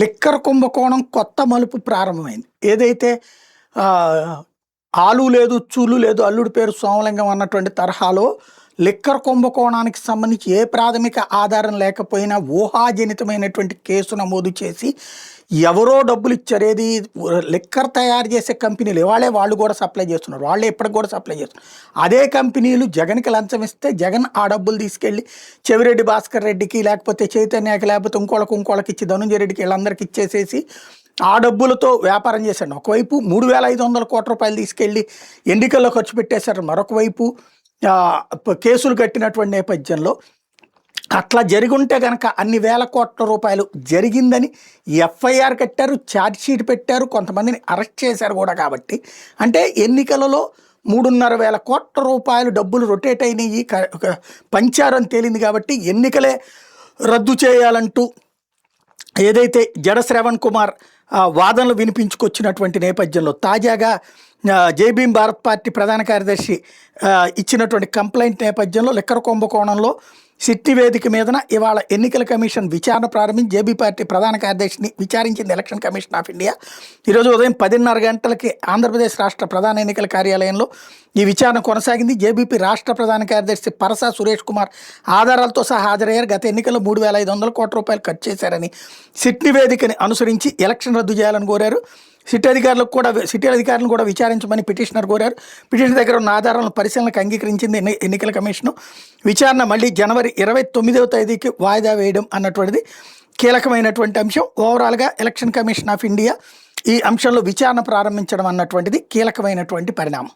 Liquor కుంభకోణం కొత్త మలుపు ప్రారంభమైంది. ఏదైతే ఆలు లేదు, చూలు లేదు, అల్లుడి పేరు సోమలింగం అన్నటువంటి తరహాలో లిక్కర్ కుంభకోణానికి సంబంధించి ఏ ప్రాథమిక ఆధారం లేకపోయినా ఊహాజనితమైనటువంటి కేసు నమోదు చేసి ఎవరో డబ్బులు ఇచ్చారు. ఏది లిక్కర్ తయారు చేసే కంపెనీలు వాళ్ళు కూడా సప్లై చేస్తున్నారు, వాళ్ళే ఇప్పటికి కూడా సప్లై చేస్తున్నారు. అదే కంపెనీలు జగన్కి లంచం ఇస్తే జగన్ ఆ డబ్బులు తీసుకెళ్ళి చెవిరెడ్డి భాస్కర్ రెడ్డికి, లేకపోతే చైతన్యకి, లేకపోతే ఇంకోళ్ళకి ఇచ్చి ధనుంజయ రెడ్డికి, వీళ్ళందరికీ ఇచ్చేసేసి ఆ డబ్బులతో వ్యాపారం చేశాడు. ఒకవైపు 3,500 కోట్ల రూపాయలు తీసుకెళ్ళి ఎన్నికల్లో ఖర్చు పెట్టేశారు. మరొక వైపు కేసులు కట్టినటువంటి నేపథ్యంలో అట్లా జరిగుంటే కనుక అన్ని వేల కోట్ల రూపాయలు జరిగిందని ఎఫ్ఐఆర్ కట్టారు, ఛార్జ్షీట్ పెట్టారు, కొంతమందిని అరెస్ట్ చేశారు కూడా. కాబట్టి అంటే ఎన్నికలలో 3,500 కోట్ల రూపాయలు డబ్బులు రొటేట్ అయినాయి, పంచారు అని తేలింది. కాబట్టి ఎన్నికలే రద్దు చేయాలంటూ ఏదైతే జడ శ్రవణ్ కుమార్ వాదనలు వినిపించుకొచ్చినటువంటి నేపథ్యంలో తాజాగా జై భీమ్ భారత్ పార్టీ ప్రధాన కార్యదర్శి ఇచ్చినటువంటి కంప్లైంట్ నేపథ్యంలో లిక్కర్ కుంభకోణంలో సిట్టి వేదిక మీదన ఇవాళ ఎన్నికల కమిషన్ విచారణ ప్రారంభించి జేబీ పార్టీ ప్రధాన కార్యదర్శిని విచారించింది ఎలక్షన్ కమిషన్ ఆఫ్ ఇండియా. ఈరోజు ఉదయం 10:30 గంటలకి ఆంధ్రప్రదేశ్ రాష్ట్ర ప్రధాన ఎన్నికల కార్యాలయంలో ఈ విచారణ కొనసాగింది. జేబీపీ రాష్ట్ర ప్రధాన కార్యదర్శి పరసా సురేష్ కుమార్ ఆధారాలతో సహా హాజరయ్యారు. గత ఎన్నికల్లో 3,500 కోట్ల రూపాయలు ఖర్చు చేశారని సిట్టి వేదికని అనుసరించి ఎలక్షన్ రద్దు చేయాలని కోరారు. సిటీ అధికారులను కూడా విచారించమని పిటిషనర్ కోరారు. పిటిషనర్ దగ్గర ఉన్న ఆధారాలను పరిశీలనకు అంగీకరించింది ఎన్నికల కమిషను. విచారణ మళ్ళీ జనవరి 29వ తేదీకి వాయిదా వేయడం అన్నటువంటిది కీలకమైనటువంటి అంశం. ఓవరాల్గా ఎలక్షన్ కమిషన్ ఆఫ్ ఇండియా ఈ అంశంలో విచారణ ప్రారంభించడం అన్నటువంటిది కీలకమైనటువంటి పరిణామం.